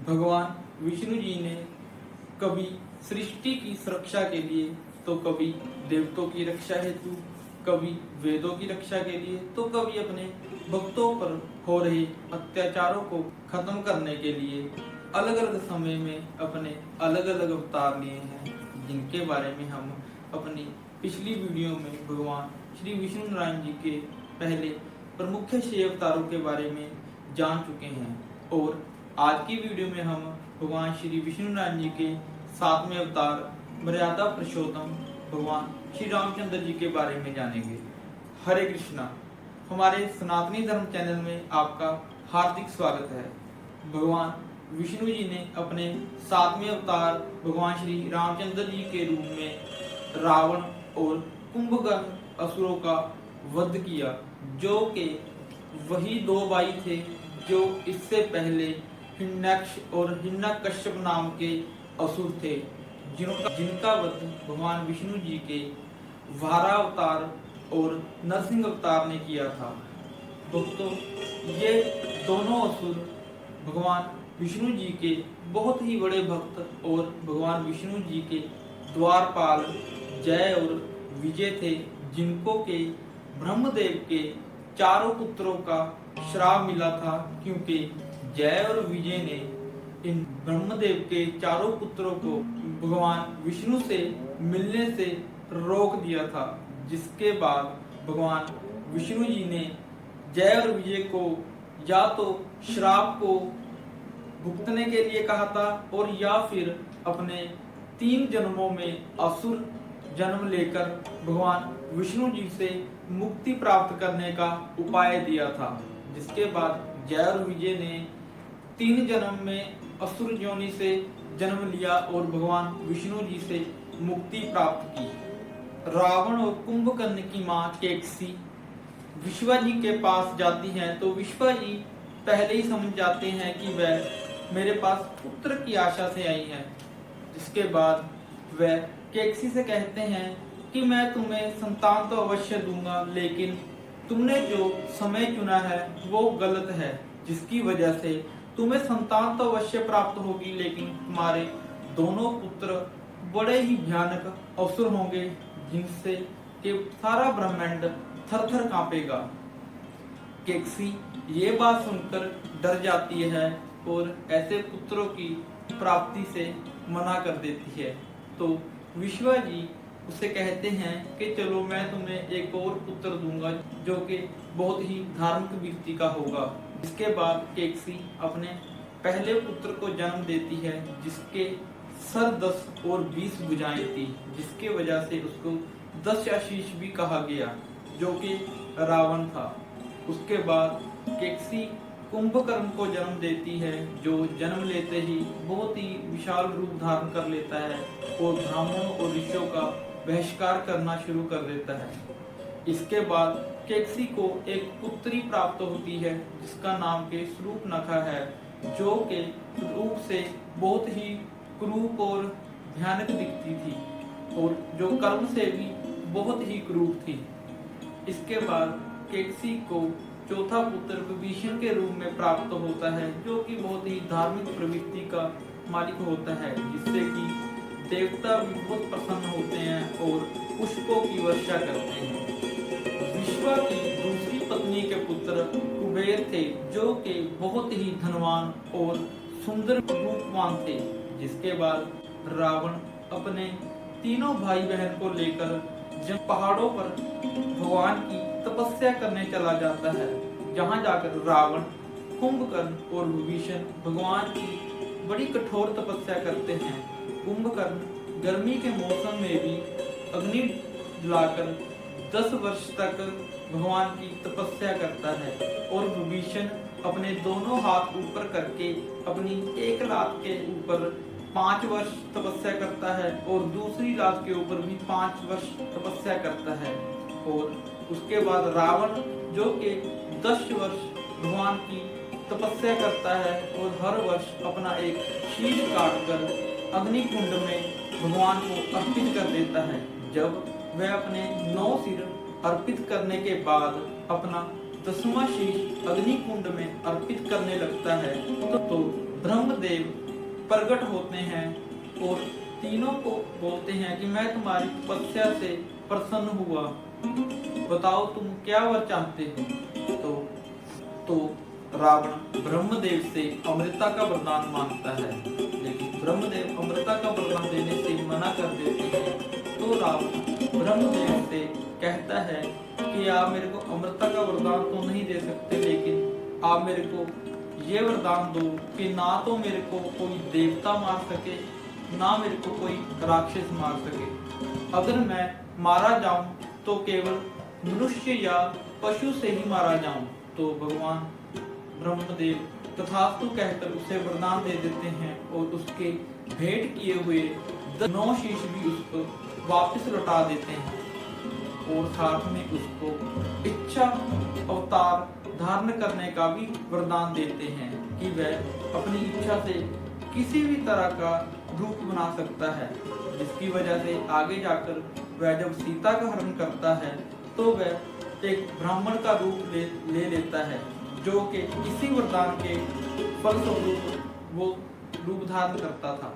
भगवान विष्णु जी ने कभी सृष्टि की सुरक्षा के लिए, तो कभी देवताओं की रक्षा हेतु, कभी वेदों की रक्षा के लिए, तो कभी अपने भक्तों पर हो रहे अत्याचारों को खत्म करने के लिए अलग अलग समय में अपने अलग अलग अवतार लिए हैं, जिनके बारे में हम अपनी पिछली वीडियो में भगवान श्री विष्णु नारायण जी के पहले प्रमुख 6 अवतारों के बारे में जान चुके हैं। और आज की वीडियो में हम भगवान श्री विष्णु नारायण जी के 7वें अवतार मर्यादा पुरुषोत्तम भगवान श्री रामचंद्र जी के बारे में जानेंगे। हरे कृष्णा। हमारे सनातनी धर्म चैनल में आपका हार्दिक स्वागत है। भगवान विष्णु जी ने अपने 7वें अवतार भगवान श्री रामचंद्र जी के रूप में रावण और कुंभकर्ण असुरों का वध किया, जो कि वही 2 भाई थे जो इससे पहले हिरण्याक्ष और हिरण्यकश्यप नाम के असुर थे, जिनका वध भगवान विष्णु जी के वाराह अवतार और नरसिंह अवतार ने किया था। दोस्तों, ये दोनों असुर भगवान विष्णु जी के बहुत ही बड़े भक्त और भगवान विष्णु जी के द्वारपाल जय और विजय थे, जिनको के ब्रह्मदेव के 4 पुत्रों का श्राप मिला था, क्योंकि जय और विजय ने इन ब्रह्मदेव के 4 पुत्रों को भगवान विष्णु से मिलने से रोक दिया था। जिसके बाद भगवान विष्णु जी ने जय और विजय को या तो श्राप को भुगतने के लिए कहा था, और या फिर अपने 3 जन्मों में असुर जन्म लेकर भगवान विष्णु जी से मुक्ति प्राप्त करने का उपाय दिया था। जिसके बाद जय और विजय ने 3 जन्म में असुर योनि से जन्म लिया और भगवान विष्णु जी से मुक्ति प्राप्त की। रावण और कुंभकर्ण की मां केकसी विश्वा जी के पास जाती हैं, तो विश्वा जी पहले ही समझ जाते हैं कि वह मेरे पास पुत्र की आशा से आई है। जिसके बाद वह केकसी से कहते हैं कि मैं तुम्हें संतान तो अवश्य दूंगा, लेकिन तुमने जो समय चुना है वो गलत है, जिसकी वजह से तुम्हें संतान तो अवश्य प्राप्त होगी, लेकिन तुम्हारे दोनों पुत्र बड़े ही भयानक असुर होंगे, जिनसे कि सारा ब्रह्मांड थर थर कांपेगा। केकसी ये बात सुनकर डर जाती है और ऐसे पुत्रों की प्राप्ति से मना कर देती है। तो विश्वा जी उसे कहते हैं कि चलो मैं तुम्हें एक और पुत्र दूंगा, जो कि बहुत ही धार्मिक व्यक्ति का होगा। इसके बाद केकसी अपने पहले पुत्र को जन्म देती है, जिसके सर 10 और 20 भुजाएं थी, जिसके वजह से उसको 10 आशीष भी कहा गया, जो कि रावण था। उसके बाद केकसी कुंभकर्ण को जन्म देती है, जो जन्म लेते ही बहुत ही विशाल रूप धारण कर लेता है और ब्राह्मणों और ऋषियों का बहिष्कार करना शुरू कर देता है। इसके बाद केकसी को एक पुत्री प्राप्त होती है, जिसका नाम के शूर्पणखा है, जो के रूप से बहुत ही क्रूप और भयानक दिखती थी और जो कर्म से भी बहुत ही क्रूप थी। इसके बाद केकसी को चौथा पुत्र विभीषण के रूप में प्राप्त होता है, जो कि बहुत ही धार्मिक प्रवृत्ति का मालिक होता है, जिससे कि देवता भी बहुत प्रसन्न होते हैं और पुष्पों की वर्षा करते हैं। विश्वा की दूसरी पत्नी के पुत्र कुबेर थे, जो कि बहुत ही धनवान और सुंदर रूपवान थे। जिसके बाद रावण अपने तीनों भाई बहन को लेकर जब पहाड़ों पर भगवान की तपस्या करने चला जाता है, जहां जाकर रावण, कुंभकर्ण और विभीषण भगवान की बड़ी कठोर तपस्या करते हैं। कुंभकर्ण गर्मी के मौसम में भी अग्नि जलाकर 10 वर्ष तक भगवान की तपस्या करता है, और विभीषण अपने दोनों हाथ ऊपर करके अपनी एक लात के ऊपर 5 वर्ष तपस्या करता है और दूसरी लात के ऊपर भी 5 वर्ष तपस्या करता है। और उसके बाद रावण, जो कि 10 वर्ष भगवान की तपस्या करता है और हर वर्ष अपना एक शीश काटकर अग्निकुंड में भगवान को अर्पित कर देता है। जब वह अपने 9 सिर अर्पित करने के बाद अपना 10वां शीश अग्निकुंड में अर्पित करने लगता है, तो ब्रह्म ब्रह्मदेव प्रकट होते हैं और तीनों को बोलते हैं कि मैं तुम्हारी तपस्या से प्रसन्न हुआ, बताओ तुम क्या वर चाहते हो। तो रावण ब्रह्मदेव से अमृता का वरदान मांगता है, लेकिन ब्रह्मदेव अमृता का वरदान देने से मना कर देते हैं। तो रावण ब्रह्मदेव से कहता है कि आप मेरे को अमृता का वरदान तो नहीं दे सकते, लेकिन आप मेरे को ये वरदान दो कि ना तो मेरे को कोई देवता मार सके, ना मेरे को कोई राक्षस मार सके। अगर मैं मारा जाऊं तो केवल मनुष्य या पशु से ही मारा जाऊं। तो भगवान ब्रह्मदेव तथास्तु कहकर उसे वरदान दे देते हैं और उसके भेंट किए हुए 9 शीश भी उसको वापस लौटा देते हैं और साथ में उसको इच्छा अवतार धारण करने का भी वरदान देते हैं कि वह अपनी इच्छा से किसी भी तरह का रूप बना सकता है, जिसकी वजह से आगे जाकर वह जब सीता का हरण करता है तो वह एक ब्राह्मण का रूप ले लेता है, जो कि इसी वरदान के फलस्वरूप वो रूप धारण करता था।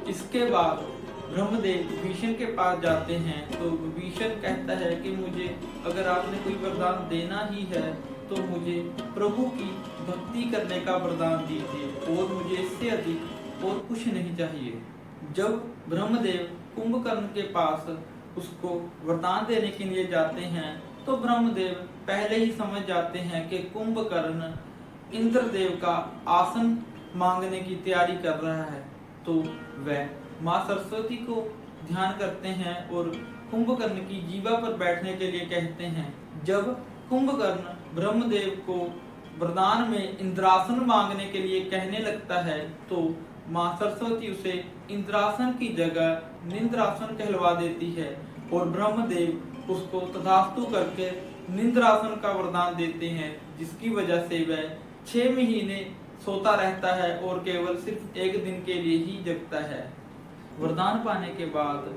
इसके बाद ब्रह्मदेव विभीषण के पास जाते हैं तो विभीषण कहता है कि मुझे अगर आपने कोई वरदान देना ही है तो मुझे प्रभु की भक्ति करने का वरदान दीजिए और मुझे इससे अधिक और कुछ नहीं चाहिए। जब ब्रह्मदेव कुंभकर्ण के पास उसको वरदान देने के लिए जाते हैं तो ब्रह्मदेव पहले ही समझ जाते हैं कि कुंभकर्ण इंद्रदेव का आसन मांगने की तैयारी कर रहा है। तो वह माँ सरस्वती को ध्यान करते हैं और कुंभकर्ण की जीवा पर बैठने के लिए कहते हैं। जब कुंभकर्ण ब्रह्मदेव को वरदान में इंद्रासन मांगने के लिए कहने लगता है तो माँ सरस्वती उसे इंद्रासन की जगह निंद्रासन कहलवा देती है और ब्रह्मदेव उसको तथास्तु करके निंद्रासन का वरदान देते हैं, जिसकी वजह से वह 6 महीने सोता रहता है और केवल सिर्फ 1 दिन के लिए ही जगता है। वरदान पाने के बाद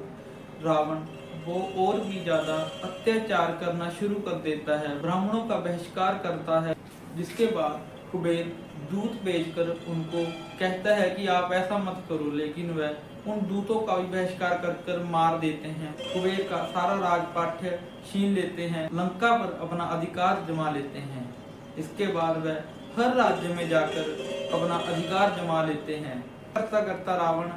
रावण वो और भी ज्यादा अत्याचार करना शुरू कर देता है, ब्राह्मणों का बहिष्कार करता है, जिसके बाद कुबेर दूत भेजकर उनको कहता है कि आप ऐसा मत करो, लेकिन वह उन दूतों का भी बहिष्कार कर मार देते हैं। कुबेर का सारा राजपाठ्य छीन लेते हैं, लंका पर अपना अधिकार जमा लेते हैं। इसके बाद वह हर राज्य में जाकर अपना अधिकार जमा लेते हैं। करता करता रावण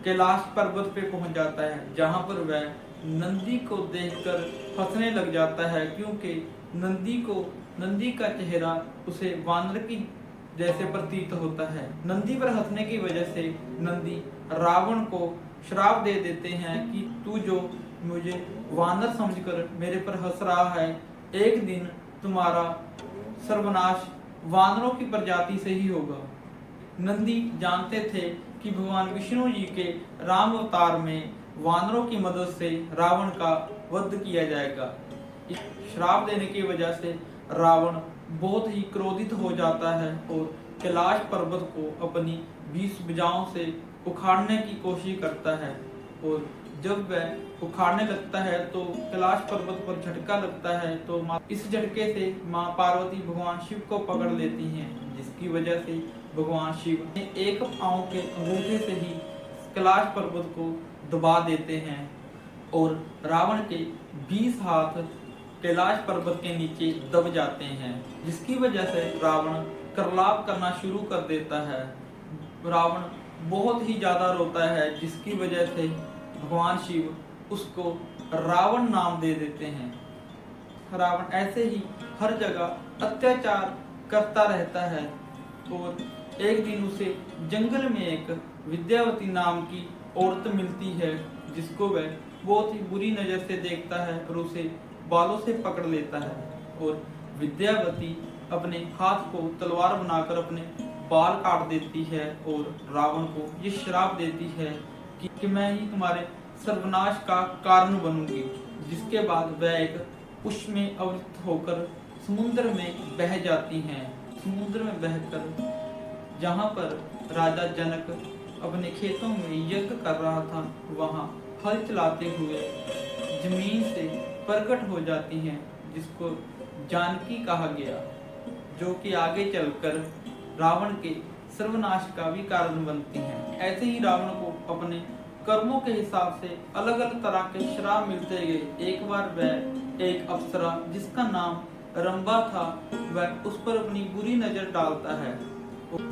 कैलाश पर्वत पे पहुंच जाता है, जहां पर वह नंदी को देखकर हंसने लग जाता है, क्योंकि नंदी का चेहरा उसे वानर की जैसे प्रतीत होता है। नंदी पर हंसने की वजह से नंदी रावण को श्राप दे देते हैं कि तू जो मुझे वानर समझकर मेरे पर हंस रहा है, एक दिन तुम्हारा सर्वनाश वानरों की प्रजाति से ही होगा। नंदी जानते थे कि भगवान विष्णु जी के राम अवतार में वानरों की मदद से रावण का वध किया जाएगा। इस श्राप देने की वजह से रावण बहुत ही क्रोधित हो जाता है और कैलाश पर्वत को अपनी 20 भुजाओं से उखाड़ने की कोशिश करता है। और जब वह उखाड़ने लगता है तो कैलाश पर्वत पर झटका लगता है, तो इस झटके से माँ पार्वती भगवान शिव को पकड़ लेती हैं, जिसकी वजह से भगवान शिव ने एक पांव के अंगूठे से ही कैलाश पर्वत को दबा देते हैं और रावण के 20 हाथ कैलाश पर्वत के नीचे दब जाते हैं, जिसकी वजह से रावण करलाप करना शुरू कर देता है। रावण बहुत ही ज्यादा रोता है, जिसकी वजह से भगवान शिव उसको रावण नाम दे देते हैं। रावण ऐसे ही हर जगह अत्याचार करता रहता है और एक दिन उसे जंगल में एक विद्यावती नाम की औरत मिलती है, जिसको वह बहुत ही बुरी नजर से देखता है और उसे बालों से पकड़ लेता है। और विद्यावती अपने हाथ को तलवार बनाकर अपने बाल काट देती है और रावण को ये श्राप देती है कि मैं ही तुम्हारे सर्वनाश का कारण बनूंगी। जिसके बाद वह एक पुष्प में अवृत होकर समुद्र में बह जाती हैं। समुद्र में बहकर जहाँ पर राजा जनक अपने खेतों में यज्ञ कर रहा था, वहाँ हल चलाते हुए जमीन से प्रकट हो जाती हैं, जिसको जानकी कहा गया, जो कि आगे चलकर रावण के सर्वनाश का भी कारण बनती हैं। ऐसे ही रावण को अपने कर्मों के हिसाब से अलग अलग तरह के श्राप मिलते गए। एक बार वह एक अप्सरा जिसका नाम रंभा था, वह उस पर अपनी बुरी नजर डालता है,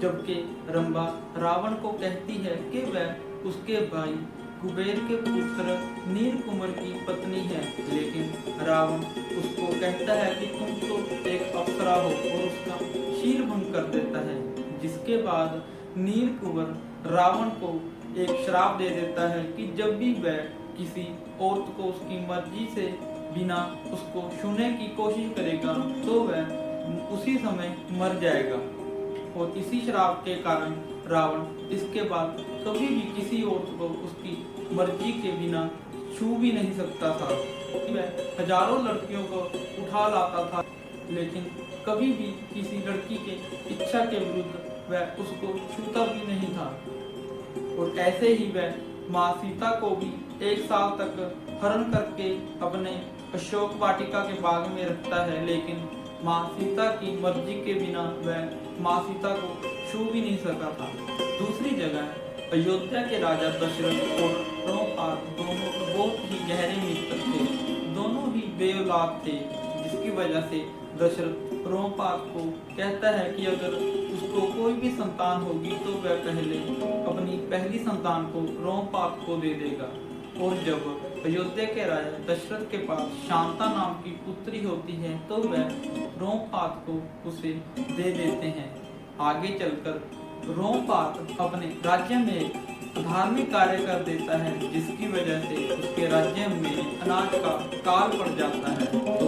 जबकि रंभा रावण को कहती है कि वह उसके भाई कुबेर के पुत्र नीलकुमार की पत्नी है, लेकिन रावण उसको कहता है कि तुम तो एक अप्सरा हो और उसका शील भंग कर देता है। जिसके बाद नीलकुमार रावण को एक श्राप दे देता है कि जब भी वह किसी औरत को उसकी मर्जी से बिना उसको छूने की कोशिश करेगा तो वह उसी समय मर जाएगा। और इसी श्राप के कारण रावण इसके बाद कभी भी किसी औरत को उसकी मर्जी के बिना छू भी नहीं सकता था। वह हजारों लड़कियों को उठा लाता था, लेकिन कभी भी किसी लड़की के इच्छा के विरुद्ध वह उसको छूता भी नहीं था। और ऐसे ही वह माँ सीता को भी 1 साल तक हरण करके अपने अशोक वाटिका के बाग में रखता है, लेकिन माँ सीता की मर्जी के बिना वह माँ सीता को छू भी नहीं सका था। दूसरी जगह अयोध्या के राजा दशरथ और द्रौपद दोनों बहुत ही गहरे मित्र थे। दोनों ही बेऔलाद थे, जिसकी वजह से दशरथ द्रौपद को कहता है कि अगर उसको कोई भी संतान होगी तो वह पहले अपनी पहली संतान को द्रौपद को दे देगा। और जब अयोध्या के राजा दशरथ के पास शांता नाम की पुत्री होती है तो वह द्रौपद को उसे दे देते हैं। आगे चलकर द्रौपद अपने राज्य में एक धार्मिक कार्य कर देता है, जिसकी वजह से उसके राज्य में अनाज का काल पड़ जाता है। तो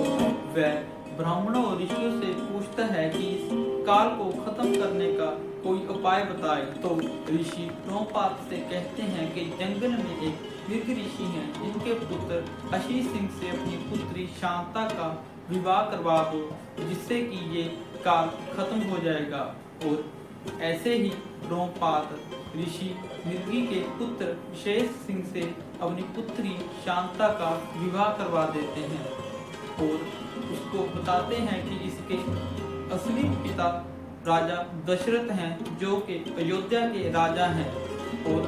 वह ब्राह्मणों और ऋषियों से पूछता है कि इस काल को खत्म करने का कोई उपाय बताए। तो ऋषि द्रौपद से कहते हैं कि जंगल में एक मृग ऋषि हैं, जिनके पुत्र आशीष सिंह से अपनी पुत्री शांता का विवाह करवा दो, जिससे कि ये काल खत्म हो जाएगा। और ऐसे ही द्रौपद ऋषि मृगी के पुत्र विशेष सिंह से अपनी पुत्री शांता का विवाह करवा देते हैं और उसको बताते हैं कि इसके असली पिता राजा दशरथ हैं, जो कि अयोध्या के राजा हैं और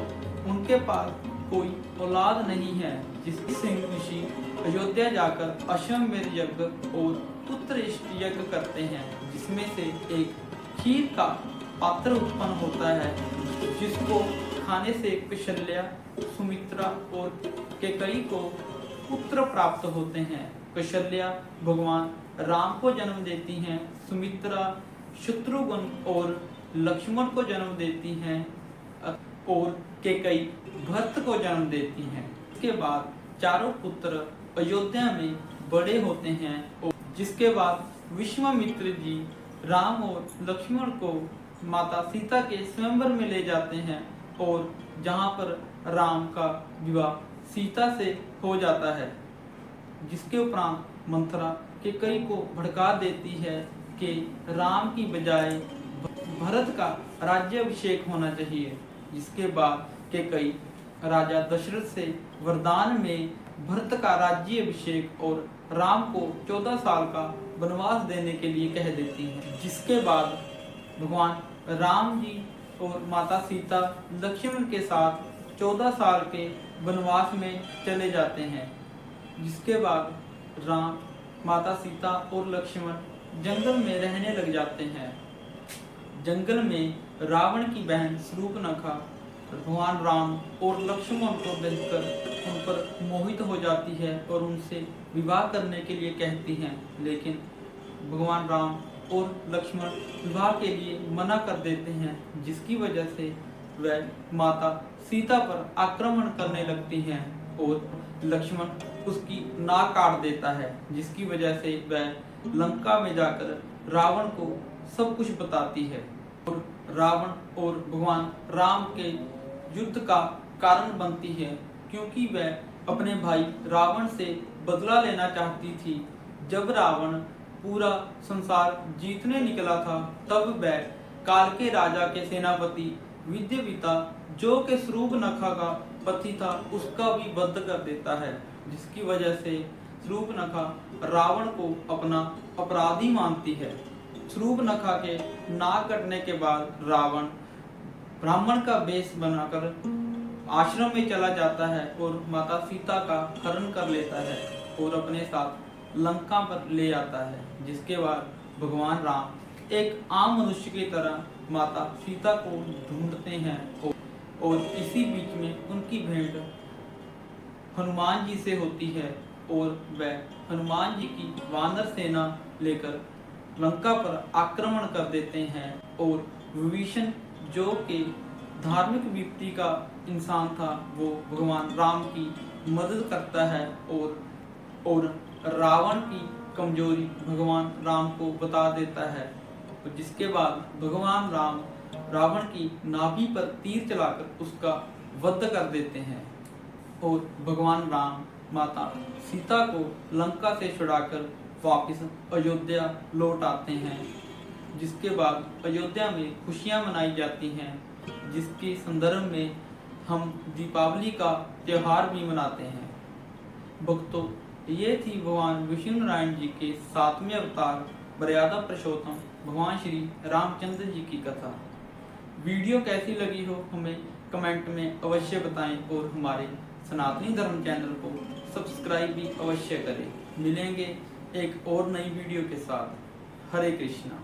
उनके पास कोई औलाद नहीं है। जिसकी सिंह ऋषि अयोध्या जाकर अश्वमेध यज्ञ और पुत्र यज्ञ करते हैं, जिसमें से एक खीर का पात्र उत्पन्न होता है, जिसको खाने से कौशल्या, सुमित्रा और कैकेयी को पुत्र प्राप्त होते हैं। कौशल्या भगवान राम को जन्म देती हैं, सुमित्रा शत्रुघ्न और लक्ष्मण को जन्म देती हैं और कैकेयी भरत को जन्म देती हैं। इसके बाद चारों पुत्र अयोध्या में बड़े होते हैं और जिसके बाद विश्वामित्र जी राम और लक्ष्मण को माता सीता के स्वयंवर में ले जाते हैं और जहां पर राम का विवाह सीता से हो जाता है। जिसके उपरांत मंथरा कैकेयी को भड़का देती है कि राम की बजाय भरत का राज्याभिषेक होना चाहिए। जिसके बाद कैकेयी राजा दशरथ से वरदान में भरत का राज्याभिषेक और राम को 14 साल का वनवास देने के लिए कह देती है। जिसके बाद भगवान राम जी और माता सीता लक्ष्मण के साथ 14 साल के वनवास में चले जाते हैं। जिसके बाद राम, माता सीता और लक्ष्मण जंगल में रहने लग जाते हैं। जंगल में रावण की बहन शूर्पणखा भगवान राम और लक्ष्मण को देखकर उन पर मोहित हो जाती है और उनसे विवाह करने के लिए कहती हैं, लेकिन भगवान राम और लक्ष्मण विवाह के लिए मना कर देते हैं। जिसकी वजह से वह माता सीता पर आक्रमण करने लगती हैं और लक्ष्मण उसकी नाक काट देता है। जिसकी वजह से वह लंका में जाकर रावण को सब कुछ बताती है और रावण और भगवान राम के युद्ध का कारण बनती है, क्योंकि वह अपने भाई रावण से बदला लेना चाहती थी। जब रावण पूरा संसार जीतने निकला था तब वह काल के राजा के सेनापति विद्यापिता, जो के शूर्पणखा का पति था, उसका भी वध कर देता है। जिसकी वजह से शूर्पणखा रावण को अपना अपराधी मानती है। शूर्पणखा के नाक कटने के बाद रावण ब्राह्मण का वेश बनाकर आश्रम में चला जाता है और माता सीता का हरण कर लेता है और अपने साथ लंका पर ले आता है। जिसके बाद भगवान राम एक आम मनुष्य की तरह माता सीता को ढूंढते हैं और इसी बीच में उनकी भेंट हनुमान जी से होती है और वह हनुमान जी की वानर सेना लेकर लंका पर आक्रमण कर देते हैं और विभीषण जो कि धार्मिक व्यक्ति का इंसान था वो भगवान राम की मदद करता है और रावण की कमजोरी भगवान राम को बता देता है। और जिसके बाद भगवान राम रावण की नाभि पर तीर चलाकर उसका वध कर देते हैं और भगवान राम माता सीता को लंका से छुड़ाकर वापस अयोध्या लौट आते हैं। जिसके बाद अयोध्या में खुशियां मनाई जाती हैं, जिसके संदर्भ में हम दीपावली का त्योहार भी मनाते हैं। भक्तों, ये थी भगवान विष्णु नारायण जी के 7वें अवतार मर्यादा पुरुषोत्तम भगवान श्री रामचंद्र जी की कथा। वीडियो कैसी लगी हो हमें कमेंट में अवश्य बताएं और हमारे सनातनी धर्म चैनल को सब्सक्राइब भी अवश्य करें। मिलेंगे एक और नई वीडियो के साथ। हरे कृष्णा।